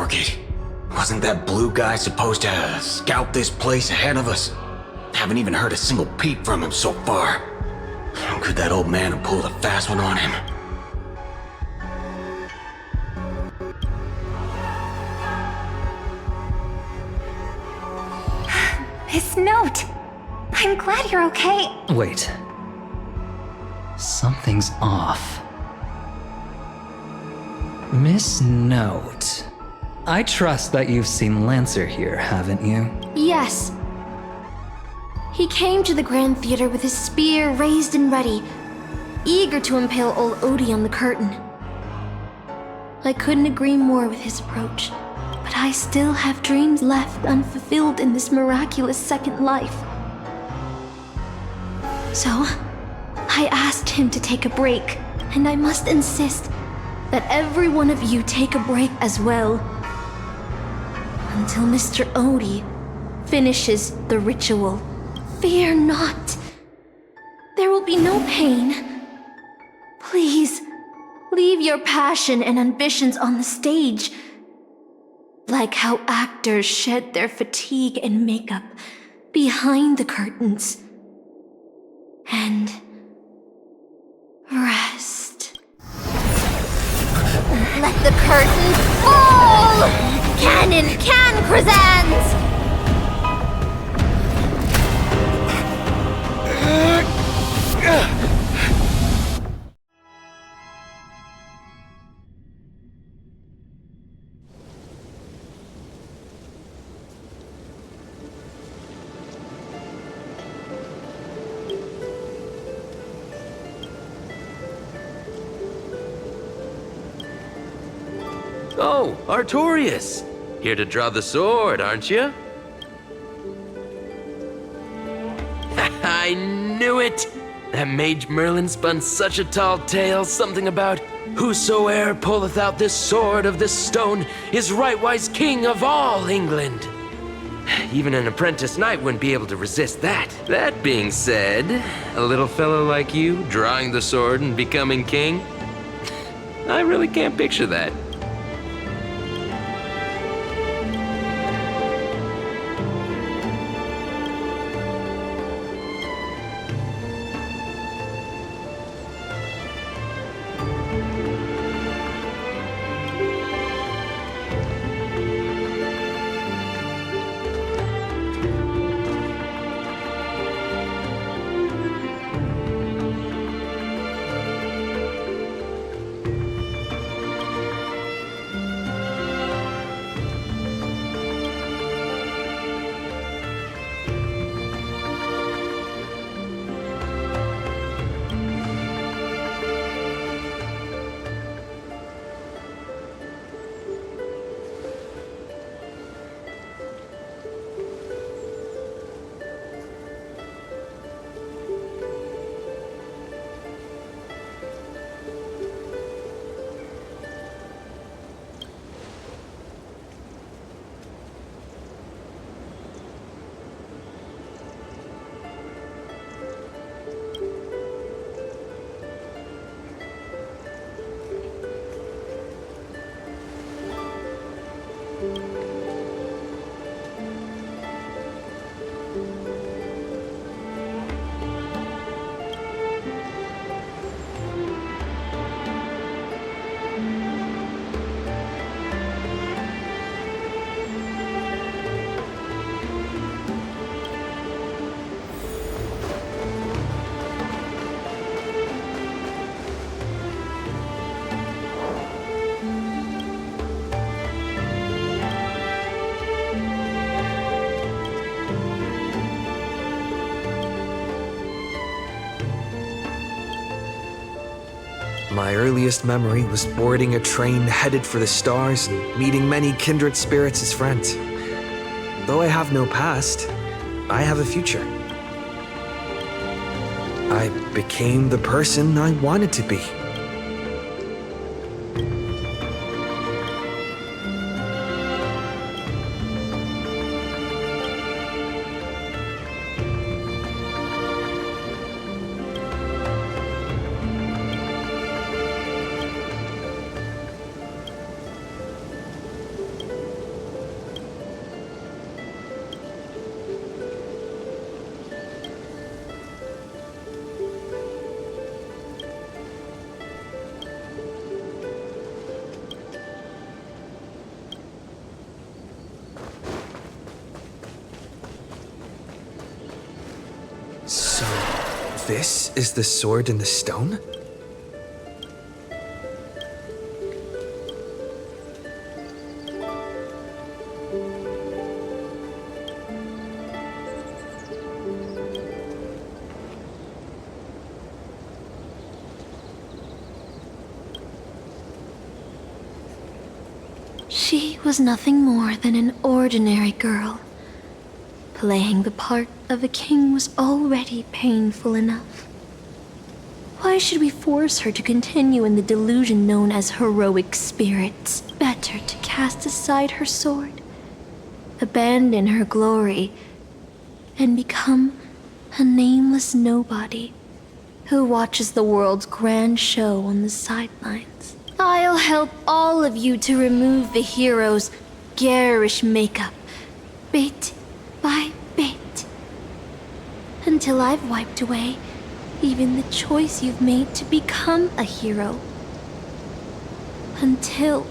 forget. Wasn't that blue guy supposed to scout this place ahead of us? Haven't even heard a single peep from him so far. Could that old man have pulled a fast one on him? His note! I'm glad you're okay. Wait. Something's off. Miss Note. I trust that you've seen Lancer here, haven't you? Yes. He came to the Grand Theater with his spear raised and ready, eager to impale old Odie on the curtain. I couldn't agree more with his approach, but I still have dreams left unfulfilled in this miraculous second life. So, I asked him to take a break, and I must insist that every one of you take a break as well. Until Mr. Odie finishes the ritual. Fear not. There will be no pain. Please, leave your passion and ambitions on the stage. Like how actors shed their fatigue and makeup behind the curtains. And rest. Let the curtain fall! Cannon can present! Oh, Artorias! Here to draw the sword, aren't you? I knew it! That Mage Merlin spun such a tall tale, something about whosoe'er pulleth out this sword of this stone is rightwise king of all England. Even an apprentice knight wouldn't be able to resist that. That being said, a little fellow like you drawing the sword and becoming king? I really can't picture that. My earliest memory was boarding a train headed for the stars and meeting many kindred spirits as friends. Though I have no past, I have a future. I became the person I wanted to be. This is the sword in the stone? She was nothing more than an ordinary girl. Playing the part of a king was already painful enough. Why should we force her to continue in the delusion known as heroic spirits? Better to cast aside her sword, abandon her glory, and become a nameless nobody who watches the world's grand show on the sidelines. I'll help all of you to remove the hero's garish makeup, bit by bit, until I've wiped away even the choice you've made to become a hero. Until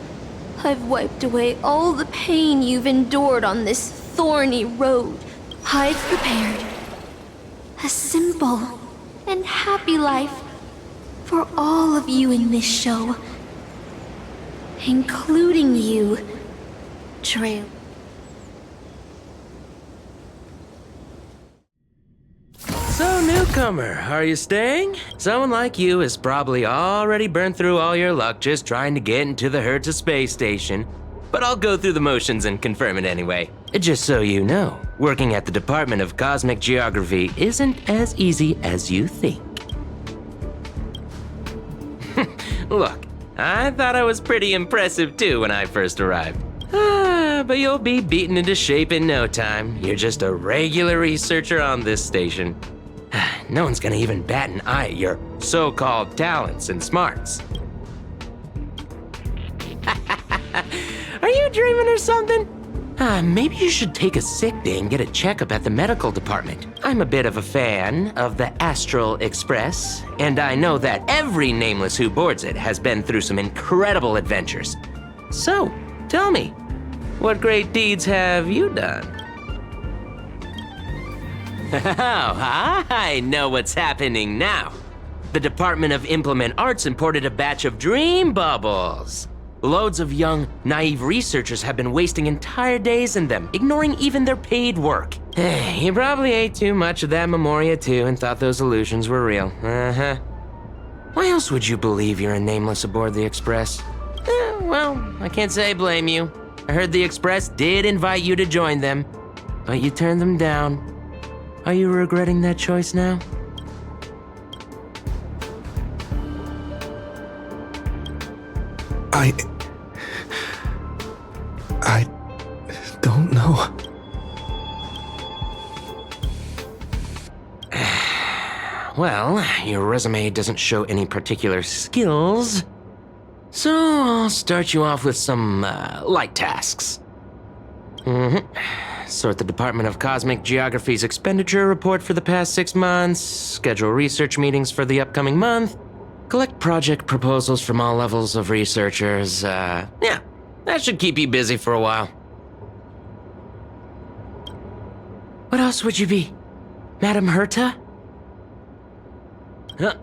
I've wiped away all the pain you've endured on this thorny road. I've prepared a simple and happy life for all of you in this show, including you, Grail. So, newcomer, are you staying? Someone like you has probably already burned through all your luck just trying to get into the Herta space station. But I'll go through the motions and confirm it anyway. Just so you know, working at the Department of Cosmic Geography isn't as easy as you think. Look, I thought I was pretty impressive too when I first arrived. But you'll be beaten into shape in no time. You're just a regular researcher on this station. No one's gonna even bat an eye at your so-called talents and smarts. Are you dreaming or something? Maybe you should take a sick day and get a checkup at the medical department. I'm a bit of a fan of the Astral Express, and I know that every nameless who boards it has been through some incredible adventures. So, tell me, what great deeds have you done? Oh, I know what's happening now. The Department of Implement Arts imported a batch of dream bubbles. Loads of young, naive researchers have been wasting entire days in them, ignoring even their paid work. You probably ate too much of that Memoria too and thought those illusions were real. Uh-huh. Why else would you believe you're a nameless aboard the Express? Well, I can't say I blame you. I heard the Express did invite you to join them, but you turned them down. Are you regretting that choice now? I don't know. Well, your resume doesn't show any particular skills, so I'll start you off with some light tasks. Sort the Department of Cosmic Geography's expenditure report for the past 6 months, schedule research meetings for the upcoming month, collect project proposals from all levels of researchers. Yeah, that should keep you busy for a while. What else would you be, Madam Herta?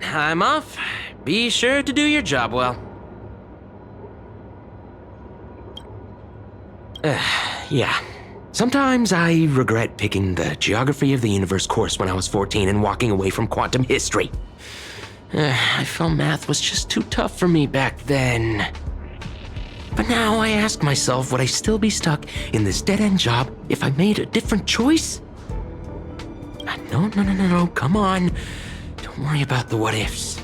I'm off. Be sure to do your job well. Yeah. Sometimes I regret picking the Geography of the Universe course when I was 14 and walking away from quantum history. I felt math was just too tough for me back then. But now I ask myself, would I still be stuck in this dead-end job if I made a different choice? No, come on. Don't worry about the what-ifs.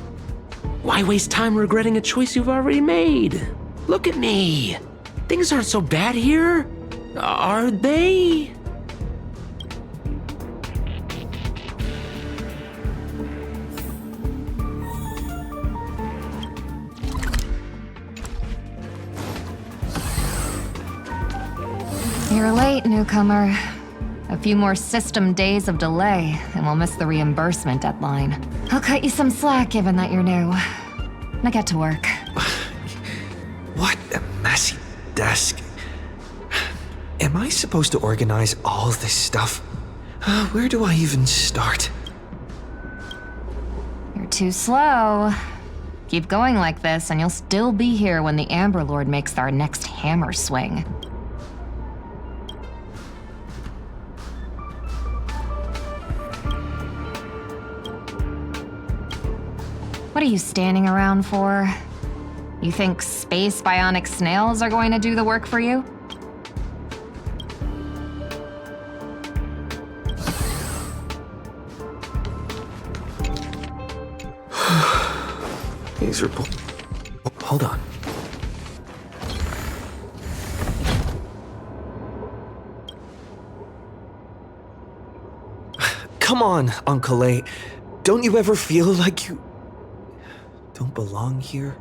Why waste time regretting a choice you've already made? Look at me. Things aren't so bad here, are they? You're late, newcomer. A few more system days of delay, and we'll miss the reimbursement deadline. I'll cut you some slack given that you're new. Now get to work. What a messy desk. Am I supposed to organize all this stuff? Where do I even start? too slow. Keep going like this, and you'll still be here when the Amber Lord makes their next hammer swing. What are you standing around for? You think space bionic snails are going to do the work for you? These are... Hold on. Come on, Uncle A. Don't you ever feel like you don't belong here?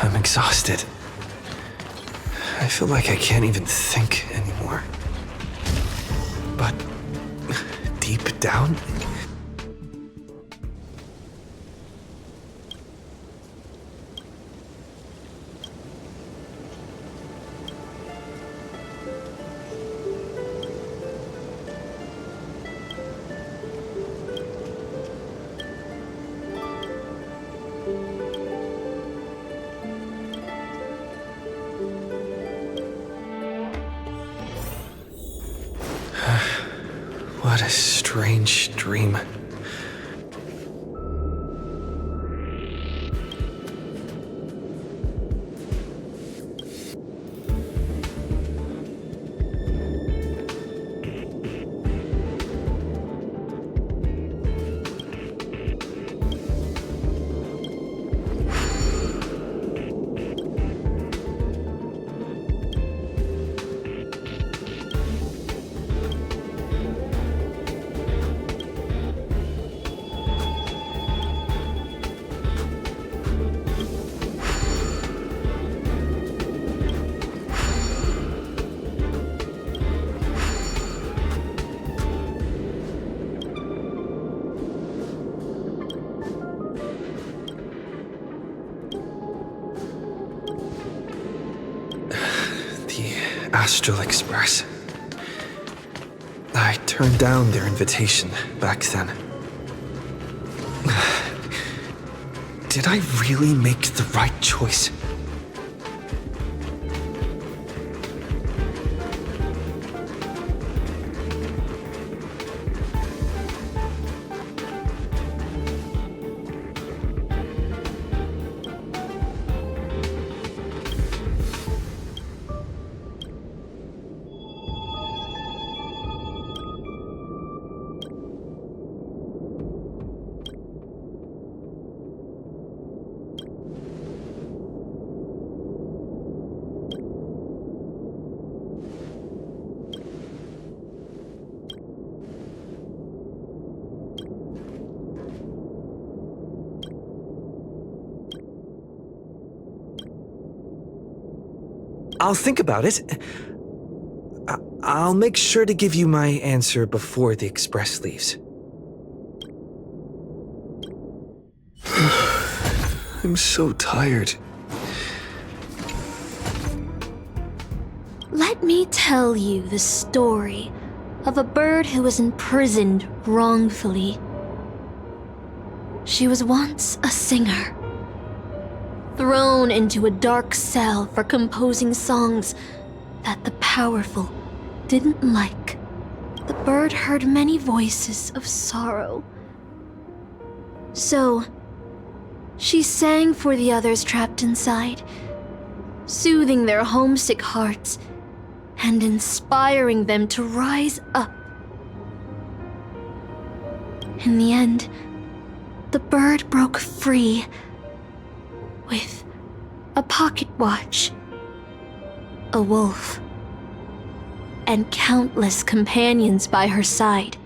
I'm exhausted. I feel like I can't even think anymore. But deep down, what a strange dream. Astral Express. I turned down their invitation back then. Did I really make the right choice? I'll think about it. I'll make sure to give you my answer before the express leaves. I'm so tired. Let me tell you the story of a bird who was imprisoned wrongfully. She was once a singer, thrown into a dark cell for composing songs that the powerful didn't like. The bird heard many voices of sorrow. So, she sang for the others trapped inside, soothing their homesick hearts and inspiring them to rise up. In the end, the bird broke free with a pocket watch, a wolf, and countless companions by her side.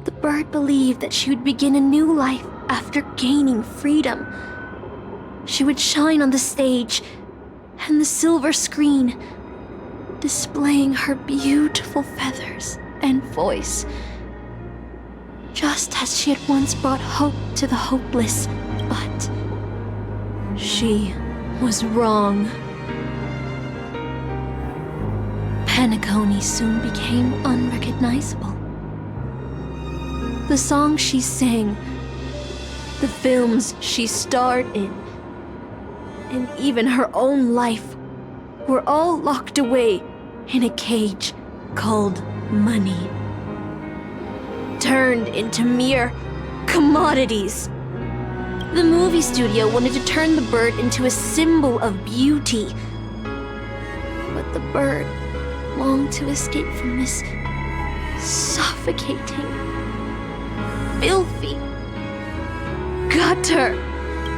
The bird believed that she would begin a new life after gaining freedom. She would shine on the stage and the silver screen, displaying her beautiful feathers and voice, just as she had once brought hope to the hopeless. But she was wrong. Penacony soon became unrecognizable. The songs she sang, the films she starred in, and even her own life were all locked away in a cage called money. Turned into mere commodities. The movie studio wanted to turn the bird into a symbol of beauty. But the bird longed to escape from this suffocating, filthy gutter.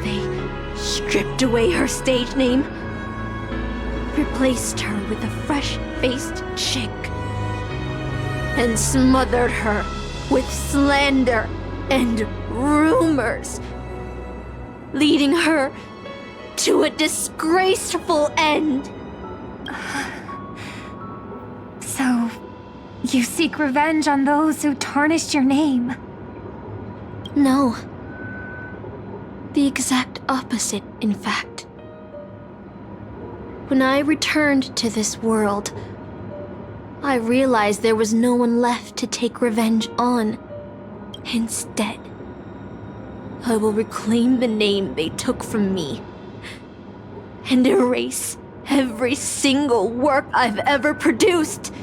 They stripped away her stage name, replaced her with a fresh-faced chick, and smothered her with slander and rumors, leading her to a disgraceful end. So, you seek revenge on those who tarnished your name? No. The exact opposite, in fact. When I returned to this world, I realized there was no one left to take revenge on. Instead, I will reclaim the name they took from me and erase every single work I've ever produced.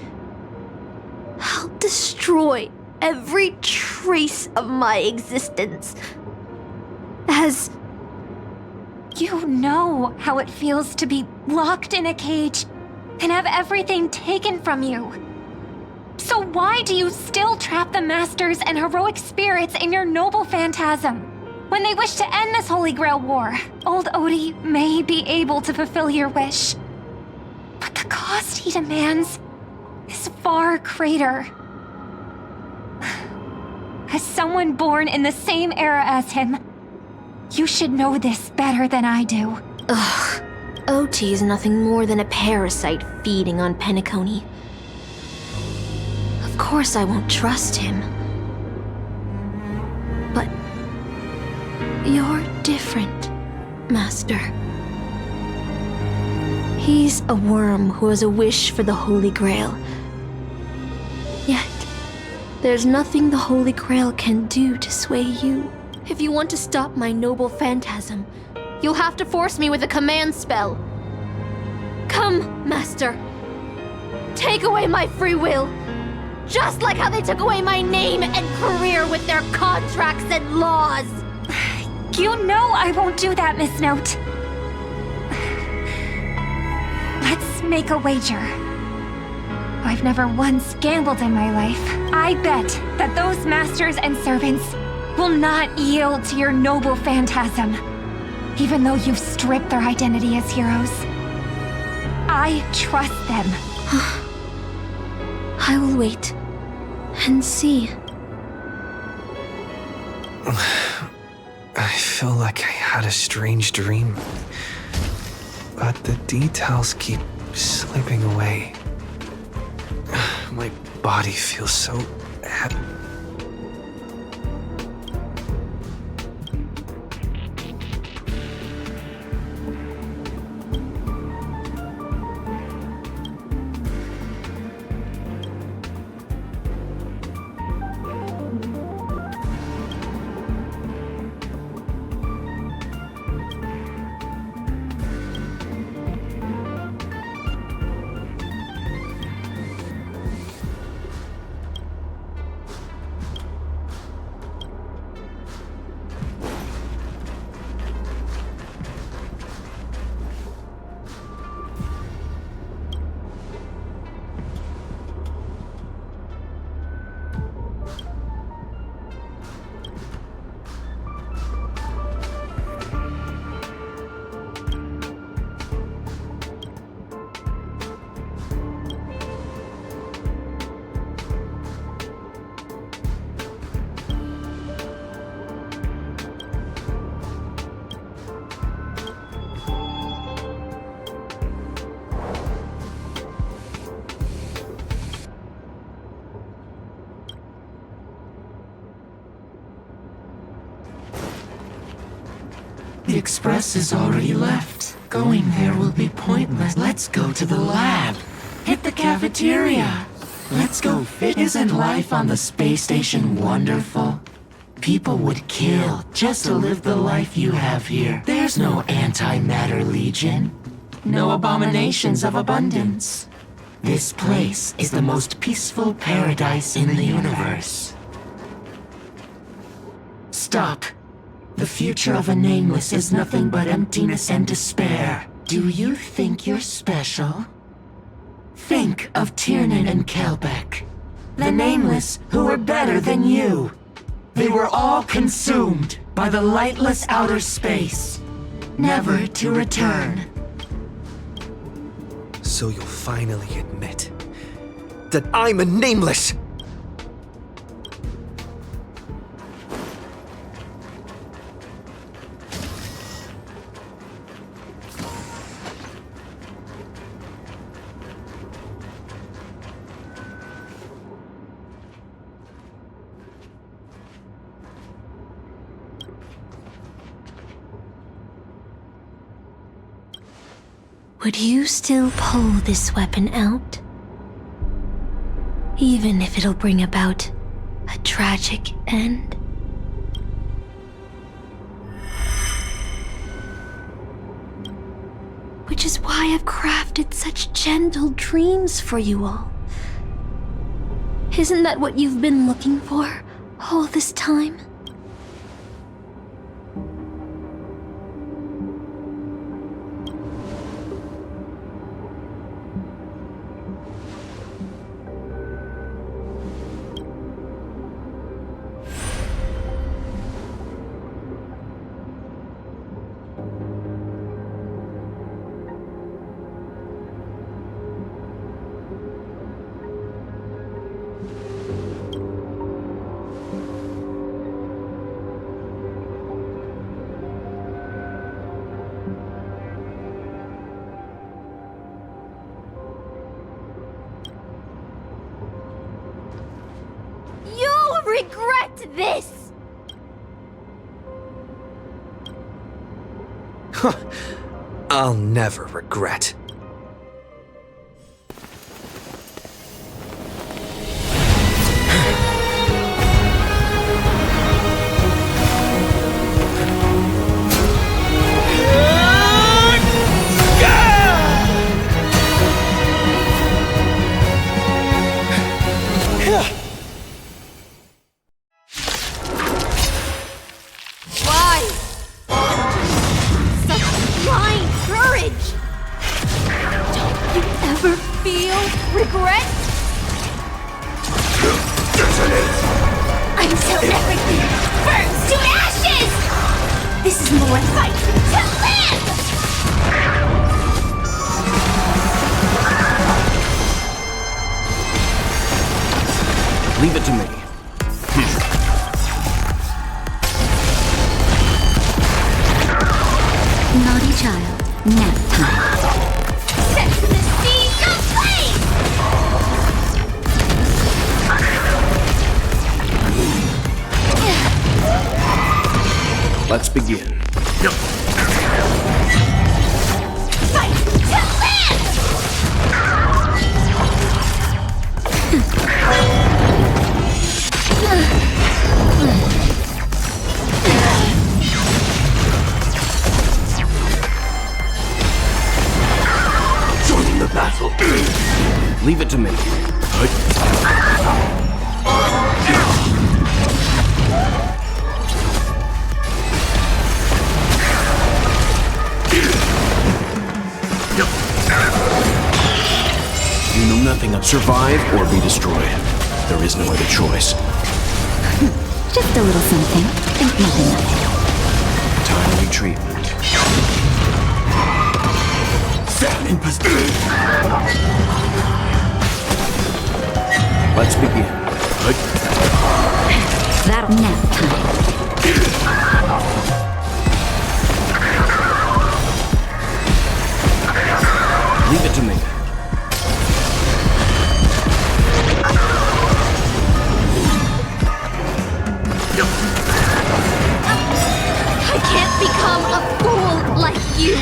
I'll destroy every trace of my existence. As you know how it feels to be locked in a cage and have everything taken from you. So why do you still trap the masters and heroic spirits in your noble phantasm? When they wish to end this Holy Grail war, old Odie may be able to fulfill your wish. But the cost he demands is far greater. As someone born in the same era as him, you should know this better than I do. Ugh. OT is nothing more than a parasite feeding on Penacony. Of course I won't trust him. But you're different, Master. He's a worm who has a wish for the Holy Grail. Yet, there's nothing the Holy Grail can do to sway you. If you want to stop my noble phantasm, you'll have to force me with a command spell. Come, Master. Take away my free will. Just like how they took away my name and career with their contracts and laws. You know I won't do that, Miss Note. Let's make a wager. I've never once gambled in my life. I bet that those masters and servants will not yield to your noble phantasm, even though you've stripped their identity as heroes. I trust them. I will wait and see. I feel like I had a strange dream, but the details keep slipping away. My body feels so heavy. The express is already left. Going there will be pointless. Let's go to the lab. Hit the cafeteria. Let's go fit. Isn't life on the space station wonderful? People would kill just to live the life you have here. There's no antimatter legion. No abominations of abundance. This place is the most peaceful paradise in the universe. Stop. The future of a nameless is nothing but emptiness and despair. Do you think you're special? Think of Tiernan and Kelbeck. The nameless who were better than you. They were all consumed by the lightless outer space, never to return. So you'll finally admit that I'm a nameless! Would you still pull this weapon out? Even if it'll bring about a tragic end? Which is why I've crafted such gentle dreams for you all. Isn't that what you've been looking for all this time? Regret this! I'll never regret. Leave it to me. Naughty child, nap time. Set to the seas of flame! Let's begin. Fight to live! Joining the battle. Leave it to me. You know nothing of survive or be destroyed. There is no other choice. Just a little something. Think nothing of it. Timely treatment. Set in position. Let's begin. That'll nap time. Leave it to me. I can't become a fool like you.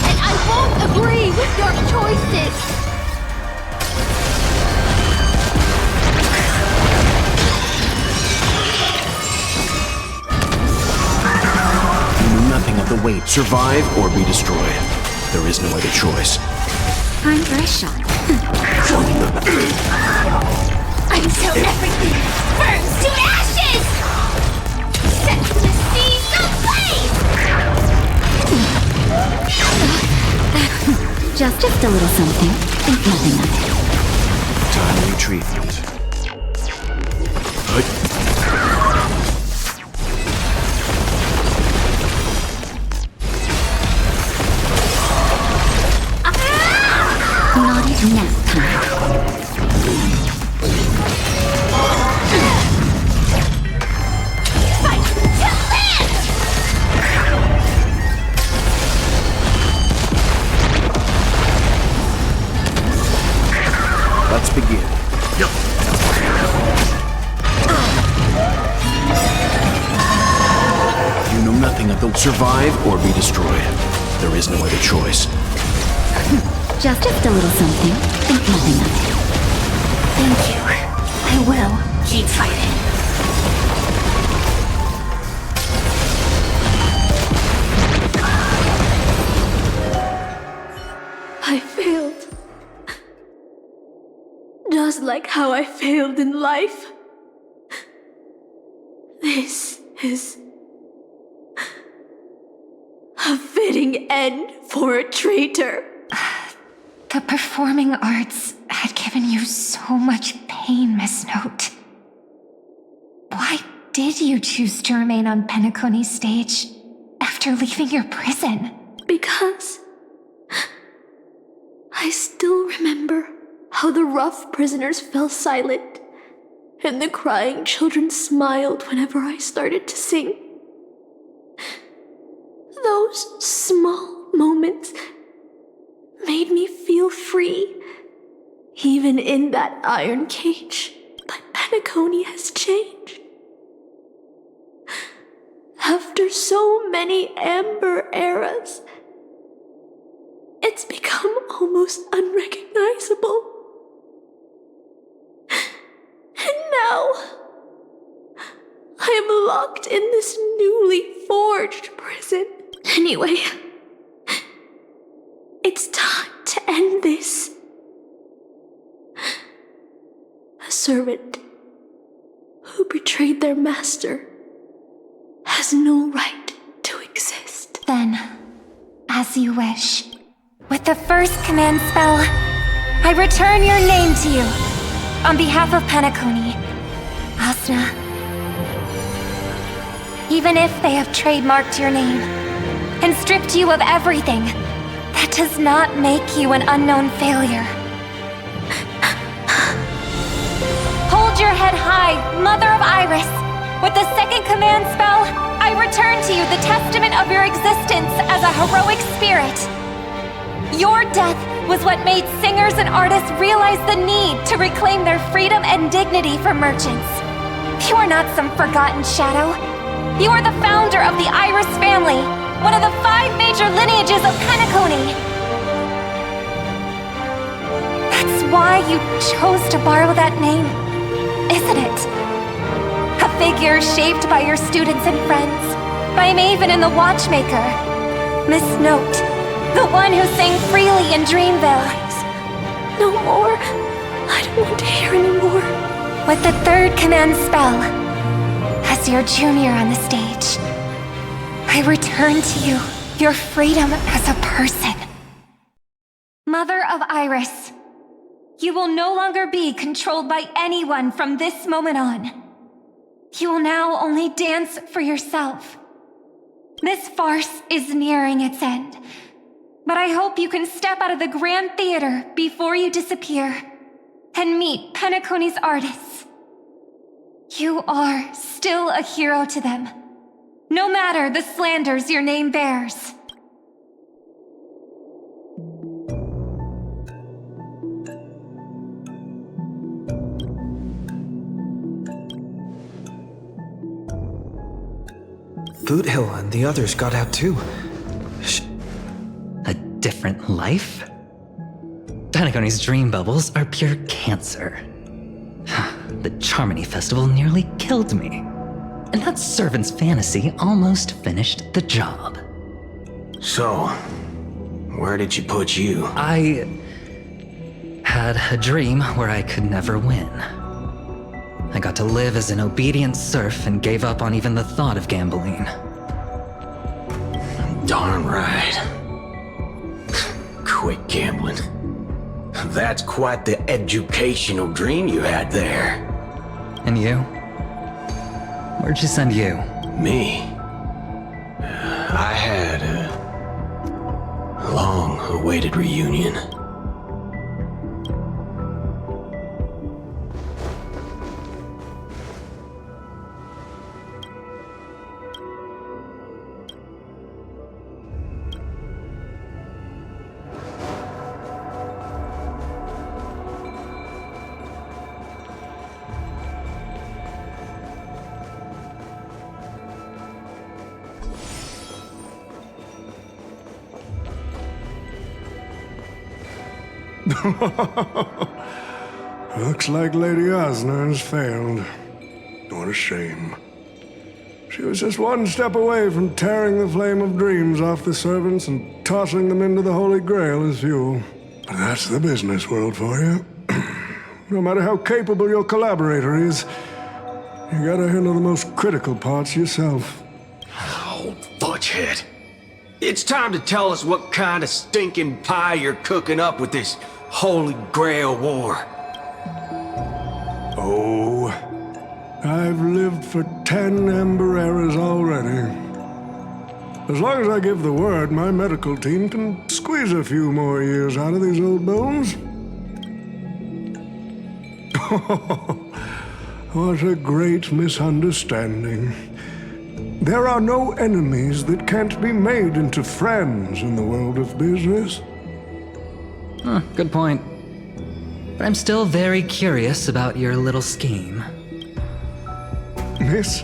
And I won't agree with your choices. You knew nothing of the weight. Survive or be destroyed. There is no other choice. I'm very shocked. Until everything burns to ashes! Set the seas ablaze! Just a little something. Think nothing of it. Timely treatment. Not even nap time. Fight to live! Let's begin. You know nothing of the survive or be destroyed. There is no other choice. Just a little something. Think nothing of it. Thank you. I will keep fighting. I failed. Just like how I failed in life. This is a fitting end for a traitor. The performing arts had given you so much pain, Miss Note. Why did you choose to remain on Penacony's stage after leaving your prison? Because I still remember how the rough prisoners fell silent and the crying children smiled whenever I started to sing. Those small moments made me feel free, even in that iron cage. But Penacony has changed. After so many amber eras, it's become almost unrecognizable. And now, I am locked in this newly forged prison. Anyway, it's time to end this. A servant who betrayed their master has no right to exist. Then, as you wish. With the first command spell, I return your name to you. On behalf of Penacony, Asuna. Even if they have trademarked your name and stripped you of everything, that does not make you an unknown failure. Hold your head high, Mother of Iris. With the second command spell, I return to you the testament of your existence as a heroic spirit. Your death was what made singers and artists realize the need to reclaim their freedom and dignity from merchants. You are not some forgotten shadow. You are the founder of the Iris family, one of the 5 major lineages of Penacony. That's why you chose to borrow that name, isn't it? A figure shaped by your students and friends, by Maven and the Watchmaker, Miss Note, the one who sang freely in Dreamville. No more. I don't want to hear anymore. With the third command spell, as your junior on the stage, I return to you your freedom as a person. Mother of Iris, you will no longer be controlled by anyone from this moment on. You will now only dance for yourself. This farce is nearing its end, but I hope you can step out of the Grand Theater before you disappear and meet Penacony's artists. You are still a hero to them, no matter the slanders your name bears. Boothill and the others got out too. A different life? Penacony's dream bubbles are pure cancer. The Charmony Festival nearly killed me. And that servant's fantasy almost finished the job. So, where did she put you? I had a dream where I could never win. I got to live as an obedient serf and gave up on even the thought of gambling. Darn right. Quit gambling. That's quite the educational dream you had there. And you? Where'd she send you? Me? I had a long-awaited reunion. Looks like Lady Osner has failed. What a shame. She was just one step away from tearing the flame of dreams off the servants and tossing them into the Holy Grail as fuel. But that's the business world for you. No matter how capable your collaborator is, you gotta handle the most critical parts yourself. Oh, fudgehead. It's time to tell us what kind of stinking pie you're cooking up with this Holy Grail war. Oh, I've lived for 10 Ember eras already. As long as I give the word, my medical team can squeeze a few more years out of these old bones. What a great misunderstanding. There are no enemies that can't be made into friends in the world of business. Good point. But I'm still very curious about your little scheme. Miss,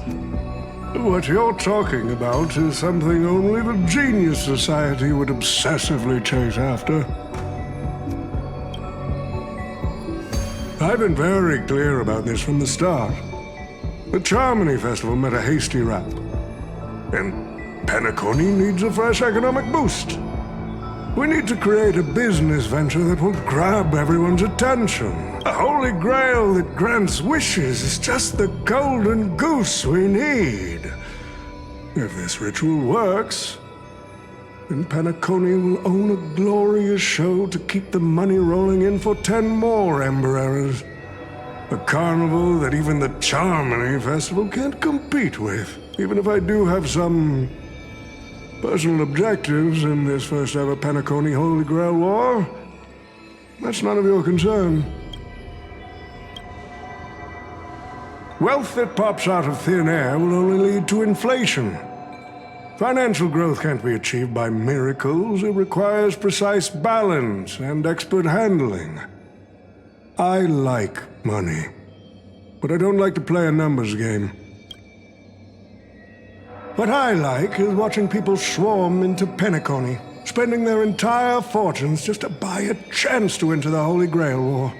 what you're talking about is something only the Genius Society would obsessively chase after. I've been very clear about this from the start. The Charmony Festival met a hasty rap. And Penacony needs a fresh economic boost. We need to create a business venture that will grab everyone's attention. A Holy Grail that grants wishes is just the golden goose we need. If this ritual works, then Penacony will own a glorious show to keep the money rolling in for 10 more Ember eras. A carnival that even the Charmony Festival can't compete with. Even if I do have some personal objectives in this first ever Penacony Holy Grail War, that's none of your concern. Wealth that pops out of thin air will only lead to inflation. Financial growth can't be achieved by miracles. It requires precise balance and expert handling. I like money, but I don't like to play a numbers game. What I like is watching people swarm into Penacony, spending their entire fortunes just to buy a chance to enter the Holy Grail War.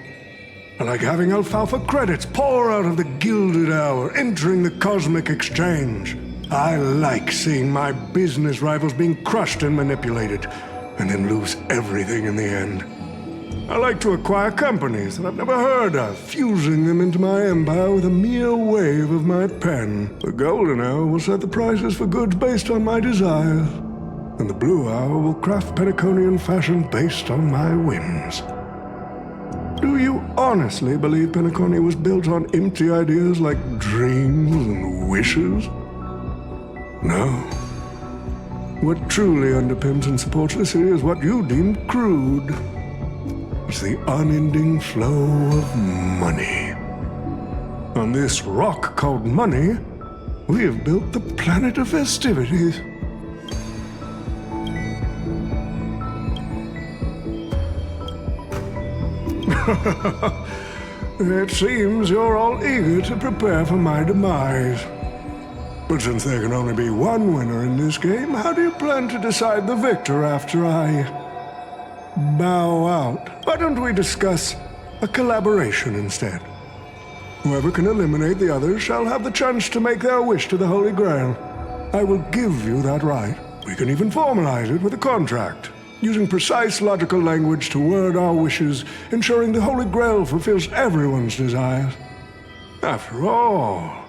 I like having alfalfa credits pour out of the Gilded Hour, entering the Cosmic Exchange. I like seeing my business rivals being crushed and manipulated, and then lose everything in the end. I like to acquire companies that I've never heard of, fusing them into my empire with a mere wave of my pen. The Golden Hour will set the prices for goods based on my desires, and the Blue Hour will craft Penaconian fashion based on my whims. Do you honestly believe Penacony was built on empty ideas like dreams and wishes? No. What truly underpins and supports the city is what you deem crude. It's the unending flow of money. On this rock called money, we have built the planet of festivities. It seems you're all eager to prepare for my demise. But since there can only be one winner in this game, how do you plan to decide the victor after I bow out? Why don't we discuss a collaboration instead? Whoever can eliminate the others shall have the chance to make their wish to the Holy Grail. I will give you that right. We can even formalize it with a contract, using precise logical language to word our wishes, ensuring the Holy Grail fulfills everyone's desires. After all,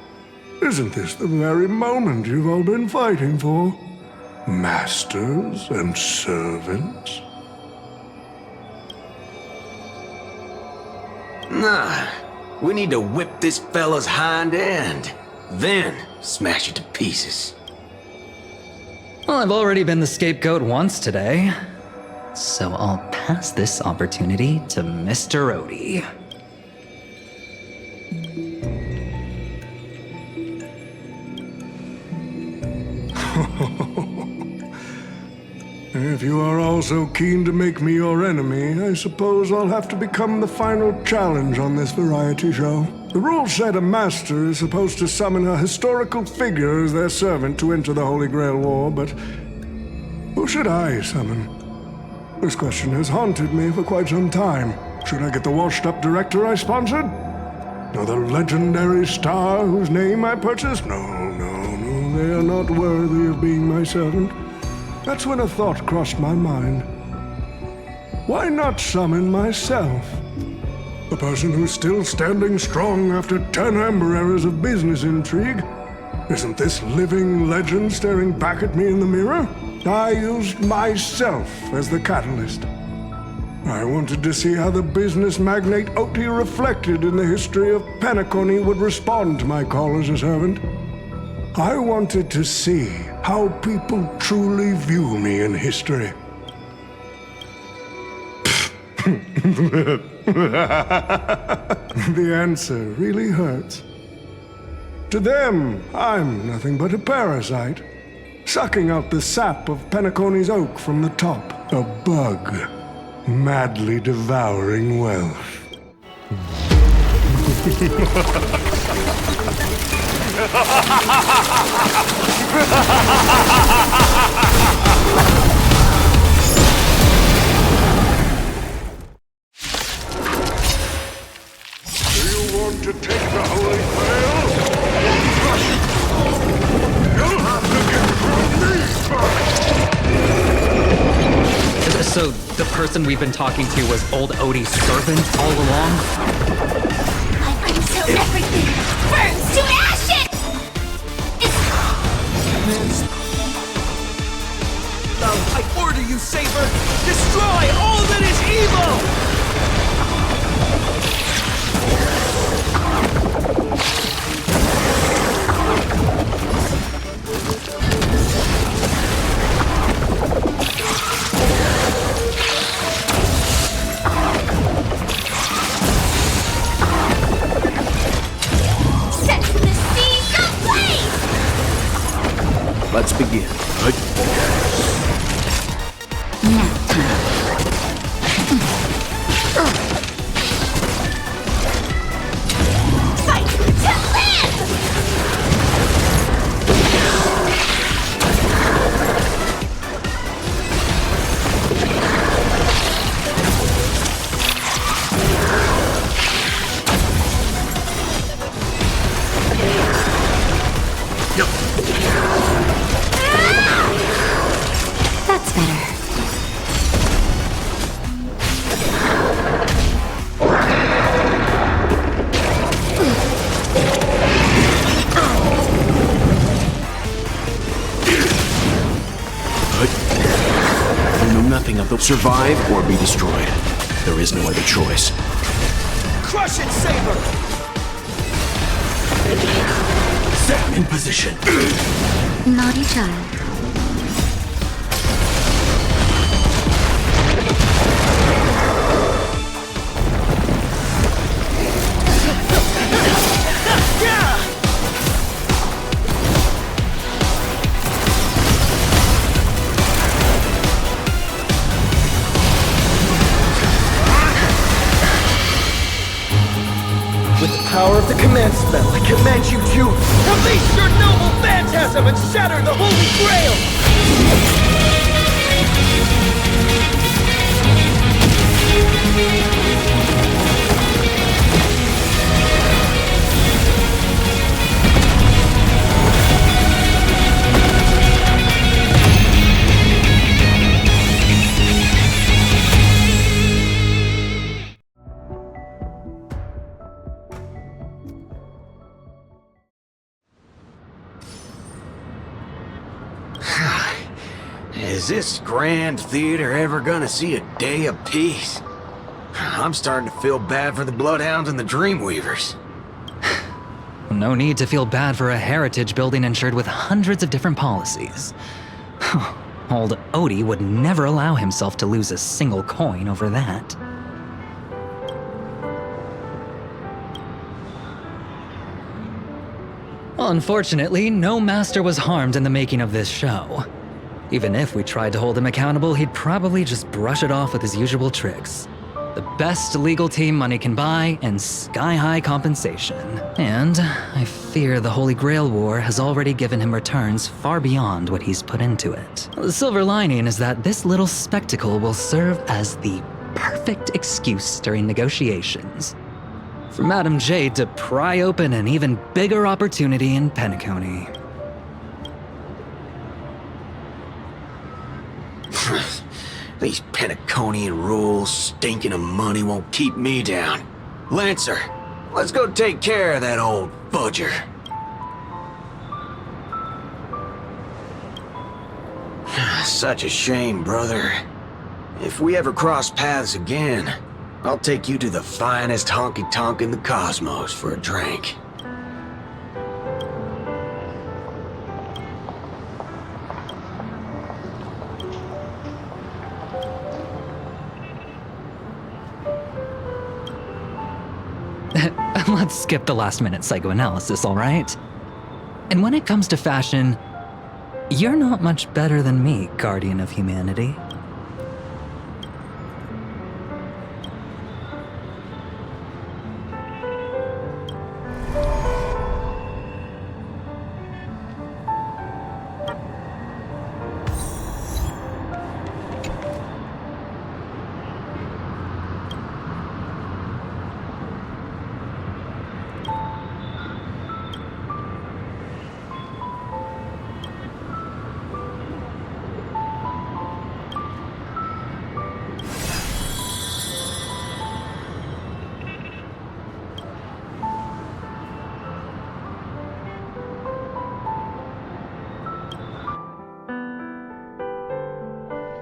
isn't this the very moment you've all been fighting for? Masters and servants? Nah, we need to whip this fella's hind end, then smash it to pieces. Well, I've already been the scapegoat once today, so I'll pass this opportunity to Mr. Odie. If you are all so keen to make me your enemy, I suppose I'll have to become the final challenge on this variety show. The rules said a master is supposed to summon a historical figure as their servant to enter the Holy Grail War, but who should I summon? This question has haunted me for quite some time. Should I get the washed-up director I sponsored? Or the legendary star whose name I purchased? No, they are not worthy of being my servant. That's when a thought crossed my mind. Why not summon myself? A person who's still standing strong after 10 amber eras of business intrigue? Isn't this living legend staring back at me in the mirror? I used myself as the catalyst. I wanted to see how the business magnate Oti reflected in the history of Penacony would respond to my call as a servant. I wanted to see how people truly view me in history. The answer really hurts. To them, I'm nothing but a parasite, sucking out the sap of Penacony's oak from the top. A bug, madly devouring wealth. Do you want to take the Holy Grail? You'll have to get through me first! So, the person we've been talking to was old Odie's servant all along? Until everything burns to ashes! I order you, Saber! Destroy all that is evil! Set the seas ablaze! Let's begin. Nap time. Fight to live! That's better. I know nothing of the survive or be destroyed. There is no other choice. Crush it, Saber! Set in position. Naughty child. power of the command spell, I command you to release your noble phantasm and shatter the Holy Grail! Is this grand theater ever gonna see a day of peace? I'm starting to feel bad for the Bloodhounds and the Dreamweavers. No need to feel bad for a heritage building insured with hundreds of different policies. Old Odie would never allow himself to lose a single coin over that. Unfortunately, no master was harmed in the making of this show. Even if we tried to hold him accountable, he'd probably just brush it off with his usual tricks. The best legal team money can buy, and sky-high compensation. And I fear the Holy Grail War has already given him returns far beyond what he's put into it. The silver lining is that this little spectacle will serve as the perfect excuse during negotiations for Madame Jade to pry open an even bigger opportunity in Penacony. These Penaconian rules, stinking of money, won't keep me down. Lancer, let's go take care of that old fudger. Such a shame, brother. If we ever cross paths again, I'll take you to the finest honky-tonk in the cosmos for a drink. Let's skip the last-minute psychoanalysis, all right? And when it comes to fashion, you're not much better than me, Guardian of Humanity.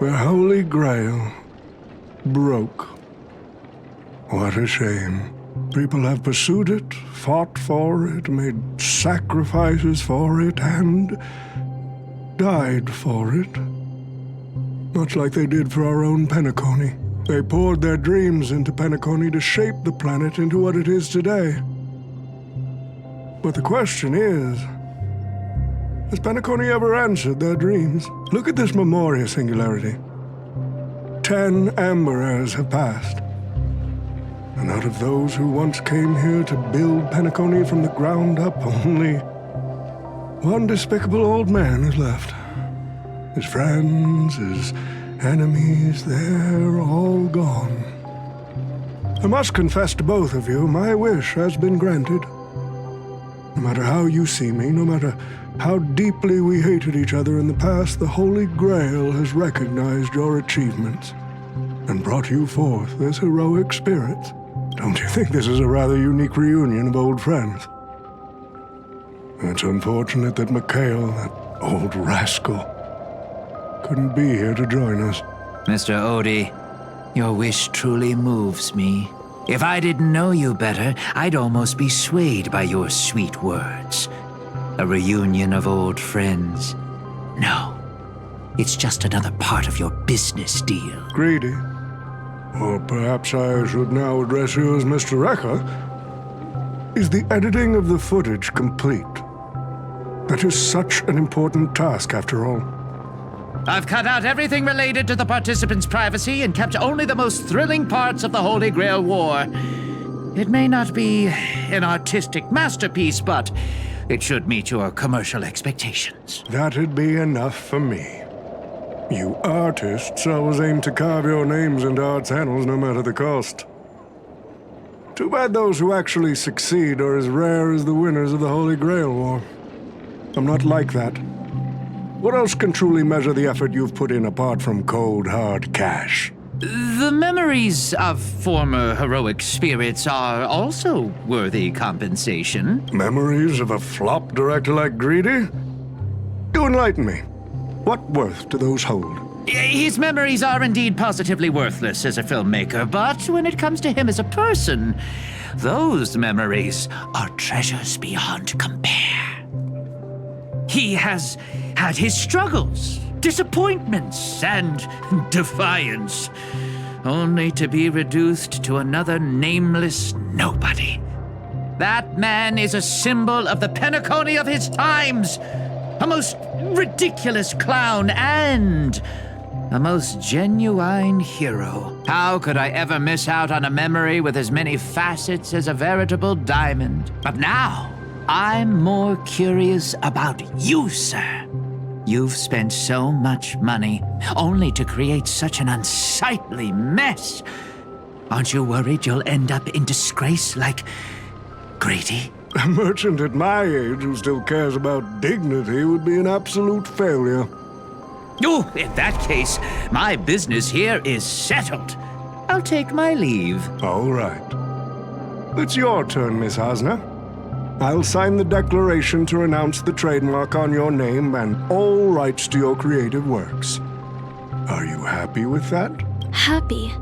The Holy Grail broke. What a shame. People have pursued it, fought for it, made sacrifices for it, and died for it. Much like they did for our own Penacony. They poured their dreams into Penacony to shape the planet into what it is today. But the question is, has Penacony ever answered their dreams? Look at this Memoria singularity. 10 Amber Heirs have passed. And out of those who once came here to build Penacony from the ground up, only one despicable old man is left. His friends, his enemies, they're all gone. I must confess to both of you, my wish has been granted. No matter how you see me, no matter how deeply we hated each other in the past, the Holy Grail has recognized your achievements and brought you forth as heroic spirits. Don't you think this is a rather unique reunion of old friends? It's unfortunate that Mikhail, that old rascal, couldn't be here to join us. Mr. Odie, your wish truly moves me. If I didn't know you better, I'd almost be swayed by your sweet words. A reunion of old friends. No, it's just another part of your business deal. Greedy. Or perhaps I should now address you as Mr. Rekka. Is the editing of the footage complete? That is such an important task, after all. I've cut out everything related to the participants' privacy and kept only the most thrilling parts of the Holy Grail War. It may not be an artistic masterpiece, but it should meet your commercial expectations. That'd be enough for me. You artists always aim to carve your names into art's annals no matter the cost. Too bad those who actually succeed are as rare as the winners of the Holy Grail War. I'm not like that. What else can truly measure the effort you've put in apart from cold, hard cash? The memories of former heroic spirits are also worthy compensation. Memories of a flop director like Greedy? Do enlighten me. What worth do those hold? His memories are indeed positively worthless as a filmmaker, but when it comes to him as a person, those memories are treasures beyond compare. He has had his struggles, disappointments, and defiance, only to be reduced to another nameless nobody. That man is a symbol of the Penacony of his times, a most ridiculous clown and a most genuine hero. How could I ever miss out on a memory with as many facets as a veritable diamond? But now, I'm more curious about you, sir. You've spent so much money, only to create such an unsightly mess. Aren't you worried you'll end up in disgrace like Grady? A merchant at my age who still cares about dignity would be an absolute failure. Oh, in that case, my business here is settled. I'll take my leave. All right. It's your turn, Miss Osner. I'll sign the declaration to renounce the trademark on your name and all rights to your creative works. Are you happy with that? Happy?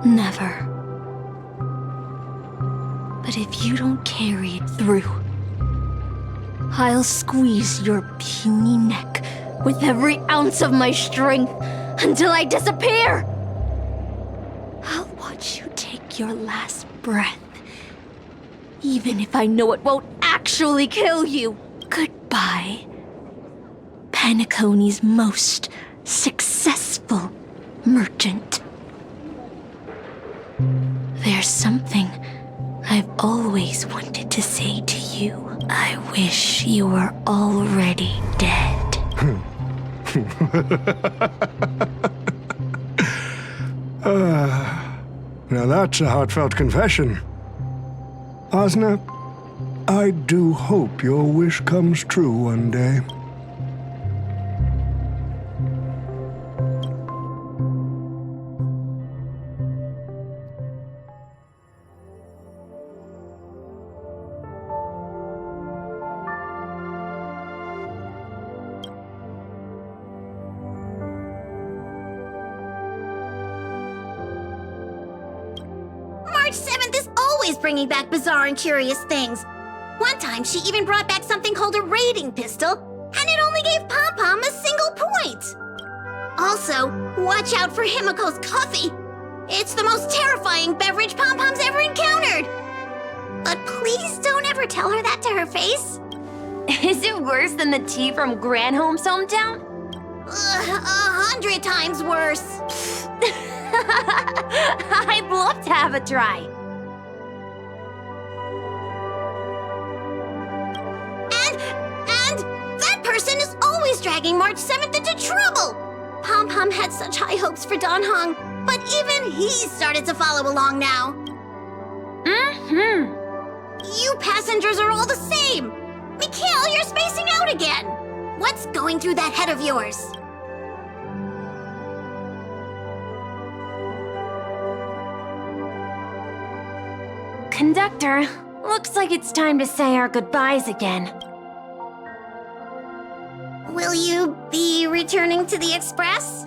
Never. But if you don't carry it through, I'll squeeze your puny neck with every ounce of my strength until I disappear! I'll watch you take your last breath, even if I know it won't actually kill you. Goodbye, Penacony's most successful merchant. There's something I've always wanted to say to you. I wish you were already dead. Now that's a heartfelt confession. Osner, I do hope your wish comes true one day. March 7th is always bringing back bizarre and curious things. One time, she even brought back something called a raiding pistol, and it only gave Pom-Pom a single point. Also, watch out for Himiko's coffee. It's the most terrifying beverage Pom-Pom's ever encountered. But please don't ever tell her that to her face. Is it worse than the tea from Granholm's hometown? 100 times worse. I'd love to have a try. And that person is always dragging March 7th into trouble. Pom-Pom had such high hopes for Don Hong, but even he started to follow along now. You passengers are all the same. Mikhail, you're spacing out again. What's going through that head of yours? Conductor, looks like it's time to say our goodbyes again. Will you be returning to the Express?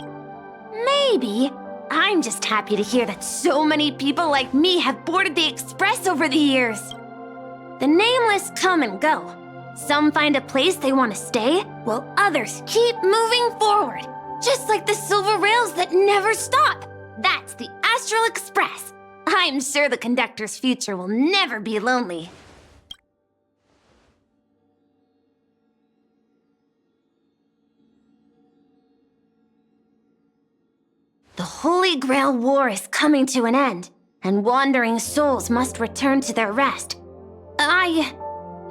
Maybe. I'm just happy to hear that so many people like me have boarded the Express over the years. The nameless come and go. Some find a place they want to stay, while others keep moving forward. Just like the silver rails that never stop. That's the Astral Express. I'm sure the conductor's future will never be lonely. The Holy Grail War is coming to an end, and wandering souls must return to their rest. I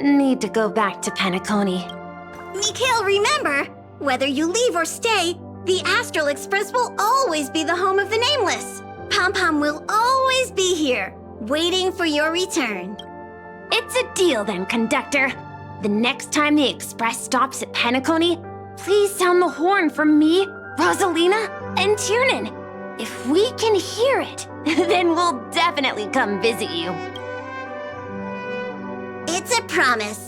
need to go back to Penacony. Mikhail, remember, whether you leave or stay, the Astral Express will always be the home of the Nameless. Pom-Pom will always be here, waiting for your return. It's a deal then, conductor. The next time the express stops at Penacony, please sound the horn for me, Rosalina, and Tiernan. If we can hear it, then we'll definitely come visit you. It's a promise.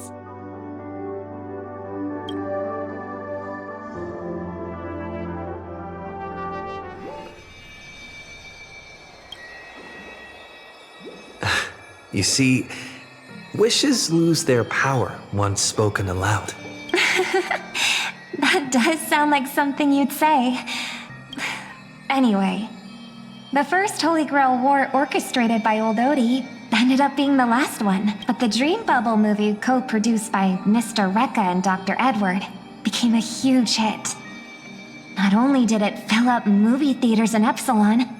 You see, wishes lose their power once spoken aloud. That does sound like something you'd say. Anyway, the first Holy Grail War orchestrated by Old Odie ended up being the last one, but the Dream Bubble movie co-produced by Mr. Rekka and Dr. Edward became a huge hit. Not only did it fill up movie theaters in Epsilon,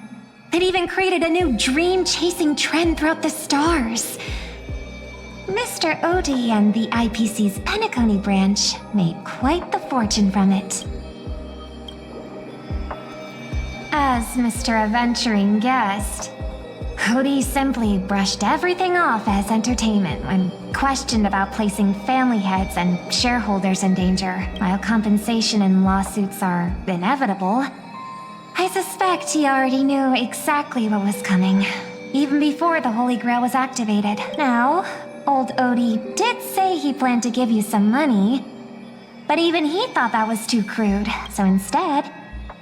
it even created a new dream-chasing trend throughout the stars. Mr. Odie and the IPC's Penacony branch made quite the fortune from it. As Mr. Adventuring guessed, Odie simply brushed everything off as entertainment when questioned about placing family heads and shareholders in danger. While compensation and lawsuits are inevitable, I suspect he already knew exactly what was coming, even before the Holy Grail was activated. Now, old Odie did say he planned to give you some money, but even he thought that was too crude, so instead,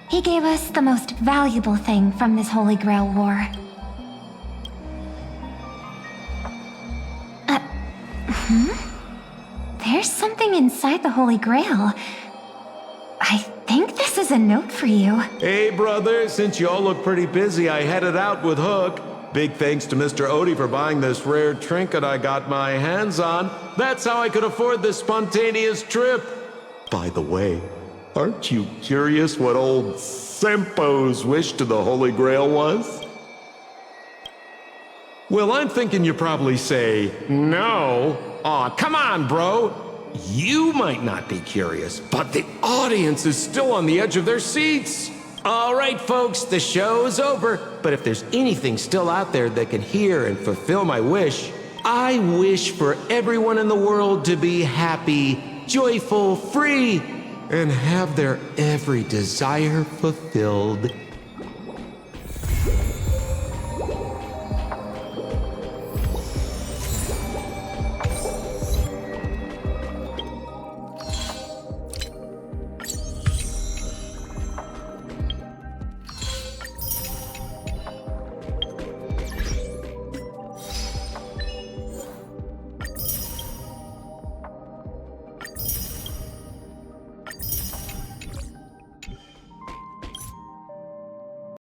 he gave us the most valuable thing from this Holy Grail War. There's something inside the Holy Grail. I think this is a note for you. Hey, brother, since y'all look pretty busy, I headed out with Hook. Big thanks to Mr. Odie for buying this rare trinket I got my hands on. That's how I could afford this spontaneous trip. By the way, aren't you curious what old Sempo's wish to the Holy Grail was? Well, I'm thinking you probably say, no. Aw, come on, bro. You might not be curious, but the audience is still on the edge of their seats. All right, folks, the show's over. But if there's anything still out there that can hear and fulfill my wish, I wish for everyone in the world to be happy, joyful, free, and have their every desire fulfilled.